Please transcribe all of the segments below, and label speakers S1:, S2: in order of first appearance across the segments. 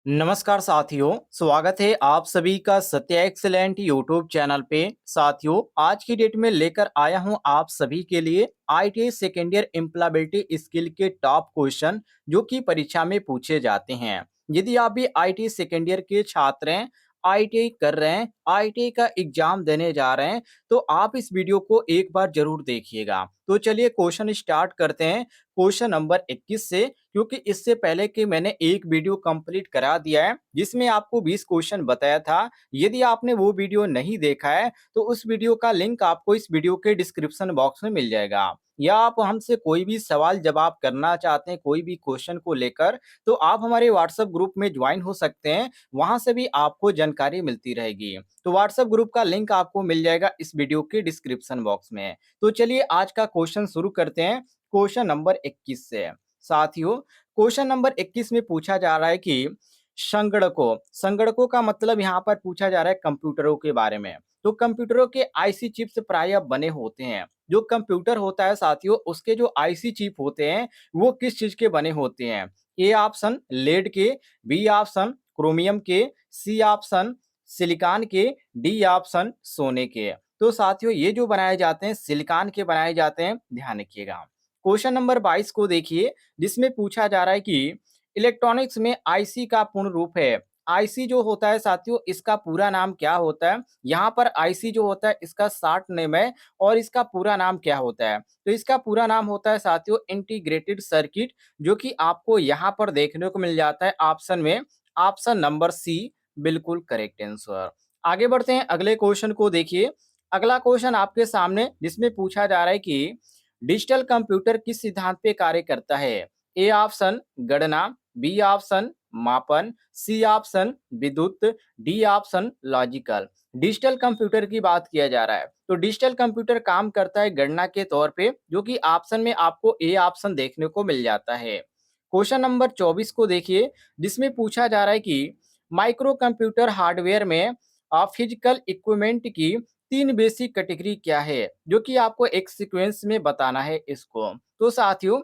S1: नमस्कार साथियों, स्वागत है आप सभी का सत्य एक्सीलेंट यूट्यूब चैनल पे। साथियों, आज की डेट में लेकर आया हूं आप सभी के लिए ITI second year employability skill के टॉप क्वेश्चन जो कि परीक्षा में पूछे जाते हैं। यदि आप भी आईटीआई सेकेंड ईयर के छात्र हैं, आईटीआई कर रहे हैं, आईटीआई का एग्जाम देने जा रहे हैं, तो आप इस वीडियो को एक बार जरूर देखिएगा। तो चलिए क्वेश्चन स्टार्ट करते हैं क्वेश्चन नंबर 21 से, क्योंकि इससे पहले कि मैंने एक वीडियो कंप्लीट करा दिया है जिसमें आपको 20 क्वेश्चन बताया था। यदि आपने वो वीडियो नहीं देखा है तो उस वीडियो का लिंक आपको इस वीडियो के डिस्क्रिप्शन बॉक्स में मिल जाएगा। या आप हमसे कोई भी सवाल जवाब करना चाहते हैं कोई भी क्वेश्चन को लेकर, तो आप हमारे व्हाट्सएप ग्रुप में ज्वाइन हो सकते हैं। वहां से भी आपको जानकारी मिलती रहेगी। तो व्हाट्सएप ग्रुप का लिंक आपको मिल जाएगा इस वीडियो के डिस्क्रिप्शन बॉक्स में। तो चलिए आज का क्वेश्चन शुरू करते हैं क्वेश्चन नंबर 21 से। साथियों, क्वेश्चन नंबर 21 में पूछा जा रहा है कि संगणकों संगणकों का मतलब यहाँ पर पूछा जा रहा है कंप्यूटरों के बारे में। तो कंप्यूटरों के आईसी चिप्स प्रायः बने होते हैं। जो कंप्यूटर होता है साथियों, उसके जो आईसी चिप होते हैं वो किस चीज के बने होते हैं? ए ऑप्शन लेड के, बी ऑप्शन क्रोमियम के, सी ऑप्शन सिलिकॉन के, डी ऑप्शन सोने के। तो साथियों, ये जो बनाए जाते हैं सिलिकॉन के बनाए जाते हैं, ध्यान रखिएगा। क्वेश्चन नंबर 22 को देखिए, जिसमें पूछा जा रहा है कि इलेक्ट्रॉनिक्स में आईसी का पूर्ण रूप है। आईसी जो होता है साथियों, इसका पूरा नाम क्या होता है? यहाँ पर आईसी जो होता है इसका शॉर्ट नेम है। और इसका पूरा नाम क्या होता है? तो इसका पूरा नाम होता है साथियों इंटीग्रेटेड सर्किट, जो कि आपको यहाँ पर देखने को मिल जाता है ऑप्शन में। ऑप्शन नंबर सी बिल्कुल करेक्ट आंसर। आगे बढ़ते हैं, अगले क्वेश्चन को देखिए। अगला क्वेश्चन आपके सामने, जिसमें पूछा जा रहा है कि डिजिटल कंप्यूटर किस सिद्धांत पे कार्य करता है? ए ऑप्शन गणना, बी ऑप्शन मापन, सी ऑप्शन विद्युत, D option logical. Digital computer की बात किया जा रहा है, तो डिजिटल कंप्यूटर काम करता है गणना के तौर पे, जो कि ऑप्शन में आपको ए ऑप्शन देखने को मिल जाता है। क्वेश्चन नंबर 24 को देखिए, जिसमें पूछा जा रहा है कि माइक्रो कंप्यूटर हार्डवेयर में फिजिकल इक्विपमेंट की 3 बेसिक कैटेगरी क्या है? जो कि आपको एक सीक्वेंस में बताना है इसको। तो साथियों,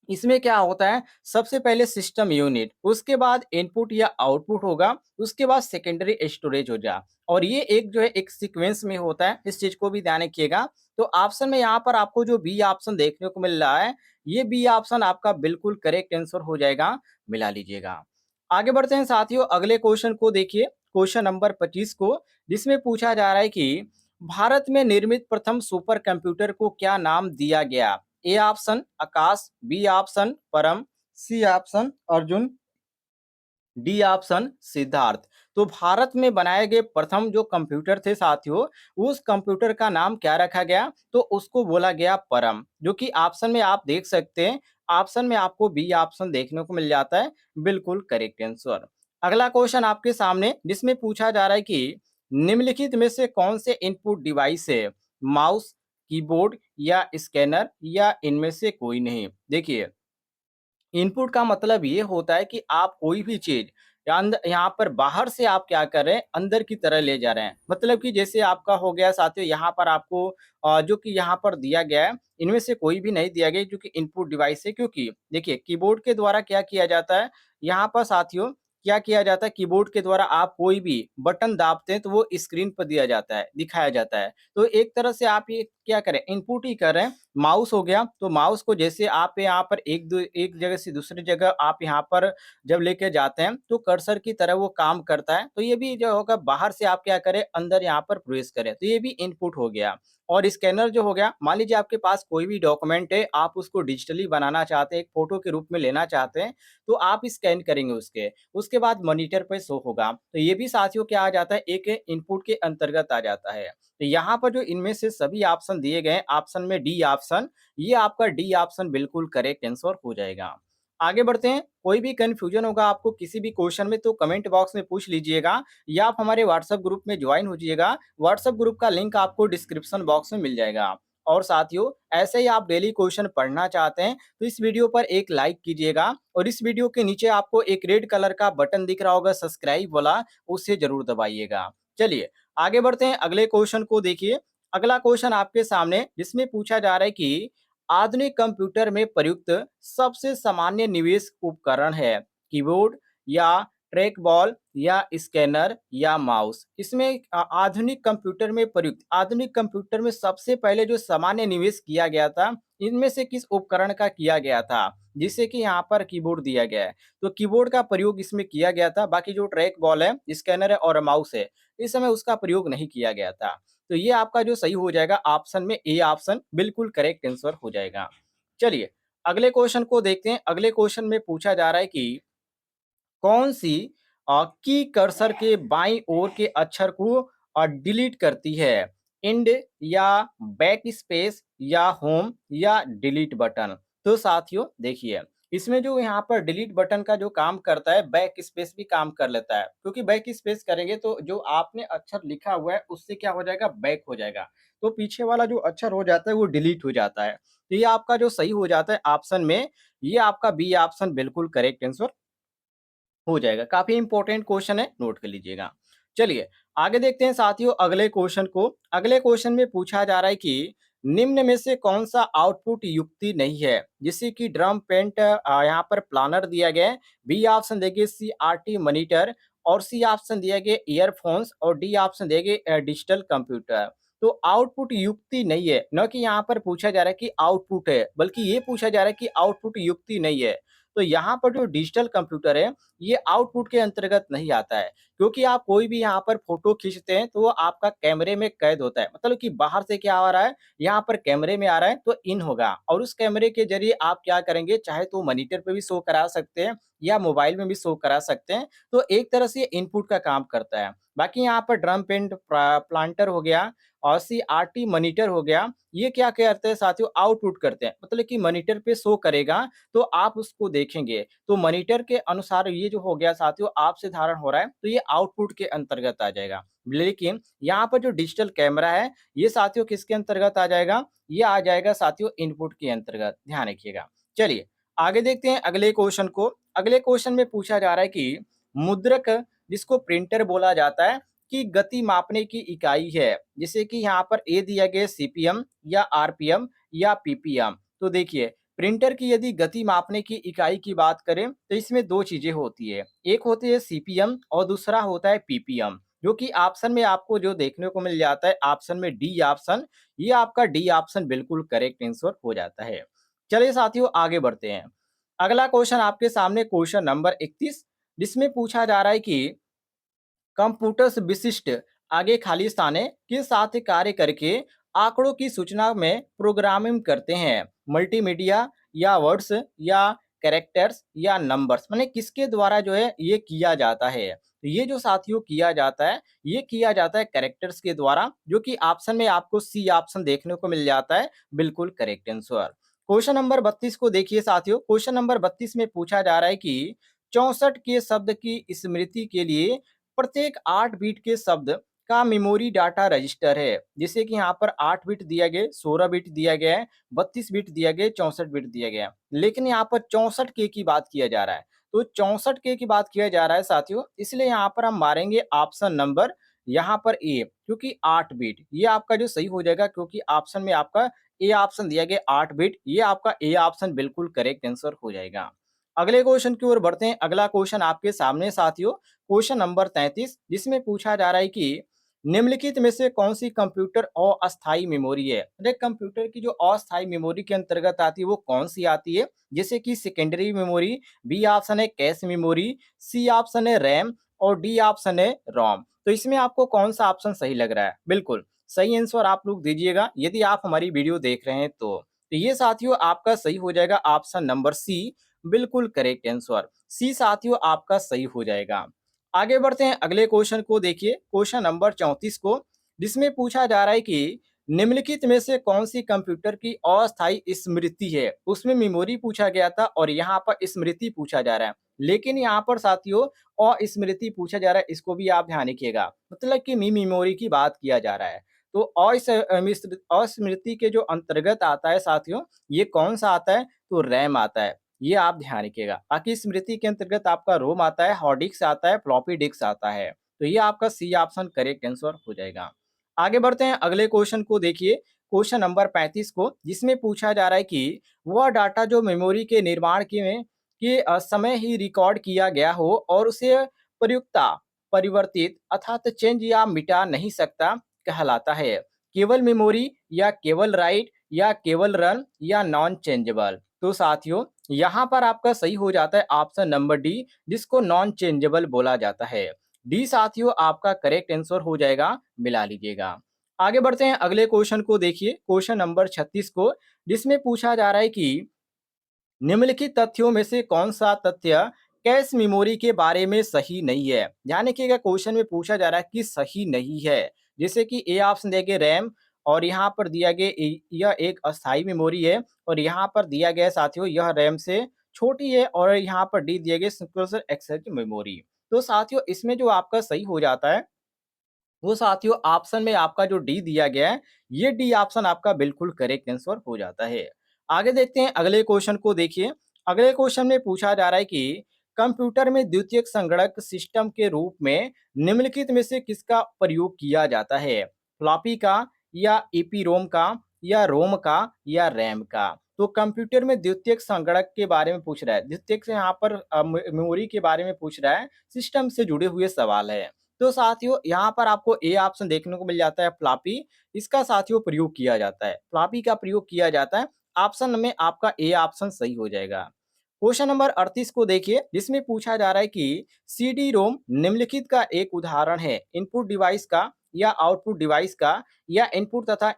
S1: इसमें क्या होता है, सबसे पहले सिस्टम यूनिट, उसके बाद इनपुट या आउटपुट होगा, उसके बाद सेकेंडरी स्टोरेज हो जा। और ये एक जो है एक सीक्वेंस में होता है, इस चीज को भी ध्यान रखिएगा। तो ऑप्शन में यहाँ पर आपको जो बी ऑप्शन देखने को मिल रहा है, ये बी ऑप्शन आपका बिल्कुल करेक्ट आंसर हो जाएगा, मिला लीजिएगा। आगे बढ़ते हैं साथियों, अगले क्वेश्चन को देखिए, क्वेश्चन नंबर 25 को, जिसमें पूछा जा रहा है कि भारत में निर्मित प्रथम सुपर कंप्यूटर को क्या नाम दिया गया? A option Akash, B option Param, C option Arjun, D option Siddharth. तो भारत में बनाए गए प्रथम जो कंप्यूटर थे साथियों, उस कंप्यूटर का नाम क्या रखा गया? तो उसको बोला गया परम, जो कि ऑप्शन में आप देख सकते हैं। ऑप्शन में आपको बी ऑप्शन देखने को मिल जाता है, बिल्कुल करेक्ट आंसर। अगला क्वेश्चन आपके सामने, जिसमें पूछा जा रहा है कि निम्नलिखित में से कौन से इनपुट डिवाइस है? माउस, कीबोर्ड या स्कैनर, या इनमें से कोई नहीं? देखिए, इनपुट का मतलब ये होता है कि आप कोई भी चीज यहाँ पर बाहर से आप क्या कर रहे हैं, अंदर की तरह ले जा रहे हैं। मतलब कि जैसे आपका हो गया साथियों, यहाँ पर आपको जो कि यहाँ पर दिया गया है, इनमें से कोई भी नहीं दिया गया जो कि इनपुट डिवाइस है। क्योंकि देखिए, कीबोर्ड के द्वारा क्या किया जाता है, यहाँ पर साथियों क्या किया जाता है, कीबोर्ड के द्वारा आप कोई भी बटन दाबते हैं तो वो स्क्रीन पर दिया जाता है, दिखाया जाता है। तो एक तरह से आप ये क्या करें, इनपुट ही कर रहे हैं। माउस हो गया, तो माउस को जैसे आप यहाँ पर एक जगह से दूसरी जगह आप यहाँ पर जब लेके जाते हैं तो कर्सर की तरह वो काम करता है। तो ये भी जो होगा, बाहर से आप क्या करें, अंदर यहाँ पर प्रवेश करें, तो ये भी इनपुट हो गया। और स्कैनर जो हो गया, मान लीजिए आपके पास कोई भी डॉक्यूमेंट है, आप उसको डिजिटली बनाना चाहते हैं, एक फोटो के रूप में लेना चाहते हैं, तो आप स्कैन करेंगे उसके बाद मॉनिटर पे शो होगा। तो ये भी साथियों क्या आ जाता है, एक इनपुट के अंतर्गत आ जाता है। तो यहाँ पर जो इनमें से सभी ऑप्शन दिए गए हैं, ऑप्शन में डी ऑप्शन, ये आपका डी ऑप्शन बिल्कुल करेक्ट आंसर हो जाएगा। आगे बढ़ते हैं, कोई भी कंफ्यूजन होगा आपको किसी भी क्वेश्चन में तो कमेंट बॉक्स में पूछ लीजिएगा, या आप हमारे व्हाट्सएप ग्रुप में ज्वाइन हो जाइएगा। व्हाट्सएप ग्रुप का लिंक आपको डिस्क्रिप्शन बॉक्स में मिल जाएगा। और साथियों, ऐसे ही आप डेली क्वेश्चन पढ़ना चाहते हैं तो इस वीडियो पर एक लाइक कीजिएगा, और इस वीडियो के नीचे आपको एक रेड कलर का बटन दिख रहा होगा सब्सक्राइब वाला, उसे जरूर दबाइएगा। चलिए आगे बढ़ते हैं, अगले क्वेश्चन को देखिए। अगला क्वेश्चन आपके सामने, जिसमें पूछा जा रहा है कि आधुनिक कंप्यूटर में प्रयुक्त सबसे सामान्य निवेश उपकरण है कीबोर्ड या ट्रैक बॉल या स्कैनर या माउस। इसमें आधुनिक कंप्यूटर में प्रयुक्त आधुनिक कंप्यूटर में सबसे पहले जो सामान्य निवेश किया गया था, इनमें से किस उपकरण का किया गया था? जिससे कि यहाँ पर कीबोर्ड दिया गया है। तो कीबोर्ड का प्रयोग इसमें किया गया था, बाकी जो ट्रैक बॉल है, स्कैनर है और माउस है, इस समय उसका प्रयोग नहीं किया गया था। तो ये आपका जो सही हो जाएगा ऑप्शन में ए ऑप्शन बिल्कुल करेक्ट आंसर हो जाएगा। चलिए अगले क्वेश्चन को देखते हैं। अगले क्वेश्चन में पूछा जा रहा है कि कौन सी की कर्सर के बाईं ओर के अक्षर को डिलीट करती है? इंड या बैक स्पेस या होम या डिलीट बटन। तो साथियों देखिए, इसमें जो यहाँ पर डिलीट बटन का जो काम करता है, बैक स्पेस भी काम कर लेता है, क्योंकि बैक स्पेस करेंगे तो जो आपने अक्षर लिखा हुआ है उससे क्या हो जाएगा, बैक हो जाएगा, तो पीछे वाला जो अक्षर हो जाता है वो डिलीट हो जाता है। तो ये आपका जो सही हो जाता है ऑप्शन में, ये आपका बी ऑप्शन बिल्कुल करेक्ट आंसर हो जाएगा। काफी इंपॉर्टेंट क्वेश्चन है, नोट कर लीजिएगा। चलिए आगे देखते हैं साथियों अगले क्वेश्चन को। अगले क्वेश्चन में पूछा जा रहा है कि निम्न में से कौन सा आउटपुट युक्ति नहीं है? जैसे कि ड्रम पेंट, यहाँ पर प्लानर दिया गया है, बी ऑप्शन देंगे सी आर टी मॉनिटर, और सी ऑप्शन दिया गया ईयरफोन्स, और डी ऑप्शन देंगे डिजिटल कंप्यूटर। तो आउटपुट युक्ति नहीं है, न कि यहाँ पर पूछा जा रहा है कि आउटपुट है, बल्कि ये पूछा जा रहा है कि आउटपुट युक्ति नहीं है। तो यहाँ पर जो डिजिटल कंप्यूटर है, ये आउटपुट के अंतर्गत नहीं आता है, क्योंकि आप कोई भी यहाँ पर फोटो खींचते हैं तो वो आपका कैमरे में कैद होता है, मतलब कि बाहर से क्या आ रहा है, यहाँ पर कैमरे में आ रहा है तो इन होगा, और उस कैमरे के जरिए आप क्या करेंगे, चाहे तो मॉनिटर पे भी शो करा सकते हैं या मोबाइल में भी शो करा सकते हैं। तो एक तरह से इनपुट का काम करता है। बाकी यहाँ पर ड्रम पेंट प्लांटर हो गया और सी आर टी मॉनिटर हो गया, ये क्या करते हैं साथियों, आउटपुट करते हैं, मतलब कि मॉनिटर पे शो करेगा तो आप उसको देखेंगे। तो मॉनिटर के अनुसार ये जो हो गया साथियों आपसे धारण हो रहा है, तो ये आउटपुट के अंतर्गत आ जाएगा। लेकिन यहाँ पर जो डिजिटल कैमरा है, ये साथियों किसके अंतर्गत आ जाएगा, ये आ जाएगा साथियों इनपुट के अंतर्गत, ध्यान रखिएगा। चलिए आगे देखते हैं अगले क्वेश्चन को। अगले क्वेश्चन में पूछा जा रहा है कि मुद्रक, जिसको प्रिंटर बोला जाता है, की गति मापने की इकाई है। जैसे कि यहाँ पर ए दिया गया सीपीएम या आरपीएम या पीपीएम। तो देखिए प्रिंटर की यदि गति मापने की इकाई की बात करें तो इसमें दो चीजें होती है, एक होती है सीपीएम और दूसरा होता है पीपीएम, जो कि ऑप्शन में आपको जो देखने को मिल जाता है ऑप्शन में डी ऑप्शन, ये आपका डी ऑप्शन बिल्कुल करेक्ट आंसर हो जाता है। चलिए साथियों आगे बढ़ते हैं। अगला क्वेश्चन आपके सामने क्वेश्चन नंबर 31, जिसमें पूछा जा रहा है कि कंप्यूटर्स विशिष्ट आगे खाली स्थान है के साथ कार्य करके आंकड़ों की सूचना में प्रोग्रामिंग करते हैं। मल्टीमीडिया या वर्ड्स या कैरेक्टर्स या नंबर्स, माने किसके द्वारा जो है ये किया जाता है? तो ये जो साथियों किया जाता है, ये किया जाता है कैरेक्टर्स के द्वारा, जो कि ऑप्शन में आपको सी ऑप्शन देखने को मिल जाता है, बिल्कुल करेक्ट आंसर। क्वेश्चन नंबर 32 को देखिए साथियों। क्वेश्चन नंबर 32 में पूछा जा रहा है कि 64 के शब्द की स्मृति के लिए प्रत्येक 8 बीट के शब्द का मेमोरी डाटा रजिस्टर है। जैसे कि यहाँ पर 8 बिट दिया गया, 16 बिट दिया गया है, 32 बिट दिया गया, 64 बिट दिया गया है। लेकिन यहाँ पर 64 के की बात किया जा रहा है। तो 64 के की बात किया जा रहा है साथियों, इसलिए यहाँ पर हम मारेंगे ऑप्शन नंबर यहाँ पर ए, क्योंकि 8 बिट ये आपका जो सही हो जाएगा, क्योंकि ऑप्शन में आपका ए ऑप्शन दिया गया 8 बिट, ये आपका ए ऑप्शन बिल्कुल करेक्ट आंसर हो जाएगा। अगले क्वेश्चन की ओर बढ़ते हैं। अगला क्वेश्चन आपके सामने साथियों क्वेश्चन नंबर 33, जिसमें पूछा जा रहा है कि निम्नलिखित में से कौन सी कंप्यूटर अस्थायी मेमोरी है? अरे कंप्यूटर की जो अस्थायी मेमोरी के अंतर्गत आती है वो कौन सी आती है? जैसे कि सेकेंडरी मेमोरी, बी ऑप्शन है कैश मेमोरी, सी ऑप्शन है रैम, और डी ऑप्शन है रोम। तो इसमें आपको कौन सा ऑप्शन सही लग रहा है? बिल्कुल सही आंसर आप लोग दीजिएगा यदि आप हमारी वीडियो देख रहे हैं तो ये साथियों आपका सही हो जाएगा ऑप्शन नंबर सी, बिल्कुल करेक्ट आंसर। सी साथियों आपका सही हो जाएगा। आगे बढ़ते हैं अगले क्वेश्चन को देखिए, क्वेश्चन नंबर 34 को, जिसमें पूछा जा रहा है कि निम्नलिखित में से कौन सी कंप्यूटर की अस्थायी स्मृति है? उसमें मेमोरी पूछा गया था और यहाँ पर स्मृति पूछा जा रहा है, लेकिन यहाँ पर साथियों अस्मृति पूछा जा रहा है, इसको भी आप ध्यान रखिएगा, मतलब कि मेमोरी की बात किया जा रहा है। तो अस्मृति के जो अंतर्गत आता है साथियों, ये कौन सा आता है? तो रैम आता है, ये आप ध्यान रखिएगा। बाकी स्मृति के अंतर्गत आपका रोम आता है, हार्ड डिस्क आता है, फ्लॉपी डिस्क आता है। तो ये आपका सी ऑप्शन करेक्ट आंसर हो जाएगा। आगे बढ़ते हैं अगले क्वेश्चन को देखिए, क्वेश्चन नंबर 35 को, जिसमें पूछा जा रहा है कि वह डाटा जो मेमोरी के निर्माण के समय ही रिकॉर्ड किया गया हो और उसे प्रयुक्ता परिवर्तित अर्थात चेंज या मिटा नहीं सकता कहलाता है। केवल मेमोरी या केवल राइट या केवल रन या नॉन चेंजेबल। तो साथियों यहाँ पर आपका सही हो जाता है ऑप्शन नंबर डी, जिसको नॉन चेंजेबल बोला जाता है। डी साथियों आपका करेक्ट आंसर हो जाएगा, मिला लीजिएगा। आगे बढ़ते हैं अगले क्वेश्चन को देखिए, क्वेश्चन नंबर 36 को, जिसमें पूछा जा रहा है कि निम्नलिखित तथ्यों में से कौन सा तथ्य कैश मेमोरी के बारे में सही नहीं है। ध्यान रखिएगा क्वेश्चन में पूछा जा रहा है कि सही नहीं है। जैसे कि ए ऑप्शन देंगे रैम, और यहाँ पर दिया गया यह एक अस्थाई मेमोरी है, और यहाँ पर दिया गया साथियों यह रैम से छोटी है, और यहाँ पर डी दिया गया सिंक्रोनस एक्सेस मेमोरी। तो साथियों इसमें जो आपका सही हो जाता है वो साथियों ऑप्शन में आपका जो डी दिया गया है, ये डी ऑप्शन आपका बिल्कुल करेक्ट आंसर हो जाता है। आगे देखते हैं अगले क्वेश्चन को देखिए। अगले क्वेश्चन में पूछा जा रहा है कि कंप्यूटर में द्वितीयक संगणक सिस्टम के रूप में निम्नलिखित में से किसका प्रयोग किया जाता है। फ्लॉपी का, या ईपीरोम का, या रोम का, या रैम का। तो कंप्यूटर में द्वितीयक संगणक के बारे में पूछ रहा है, द्वितीयक से यहाँ पर मेमोरी के बारे में पूछ रहा है, सिस्टम से जुड़े हुए सवाल है। तो साथियों यहाँ पर आपको ए ऑप्शन देखने को मिल जाता है फ्लॉपी, इसका साथियों प्रयोग किया जाता है, फ्लॉपी का प्रयोग किया जाता है। ऑप्शन में आपका ए ऑप्शन सही हो जाएगा। क्वेश्चन नंबर 38 को देखिए, जिसमें पूछा जा रहा है कि सीडी रोम निम्नलिखित का एक उदाहरण है, इनपुट डिवाइस का, या आउटपुट डिवाइस का, या इनपुट तथा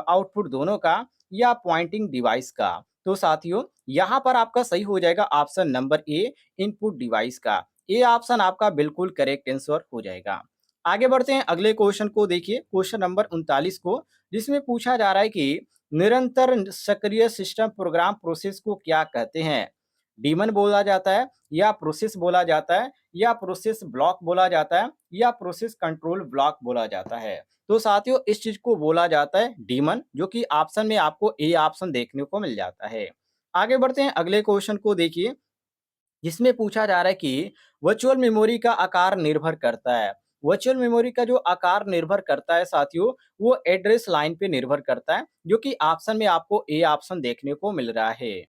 S1: आउटपुट दोनों का, या पॉइंटिंग डिवाइस का। तो साथियों यहाँ पर आपका सही हो जाएगा option number A, input device का। ये ऑप्शन आपका बिल्कुल करेक्ट आंसर हो जाएगा। आगे बढ़ते हैं अगले क्वेश्चन को देखिए, क्वेश्चन नंबर 39 को, जिसमें पूछा जा रहा है कि निरंतर सक्रिय सिस्टम प्रोग्राम प्रोसेस को क्या कहते हैं। डीमन बोला जाता है, या प्रोसेस बोला जाता है, या प्रोसेस ब्लॉक बोला जाता है, या प्रोसेस कंट्रोल ब्लॉक बोला जाता है। तो साथियों इस चीज को बोला जाता है डीमन, जो कि ऑप्शन में आपको ए ऑप्शन देखने को मिल जाता है। आगे बढ़ते हैं अगले क्वेश्चन को देखिए, जिसमें पूछा जा रहा है कि वर्चुअल मेमोरी का आकार निर्भर करता है। वर्चुअल मेमोरी का जो आकार निर्भर करता है साथियों, वो एड्रेस लाइन पे निर्भर करता है, जो कि ऑप्शन में आपको ए ऑप्शन देखने को मिल रहा है।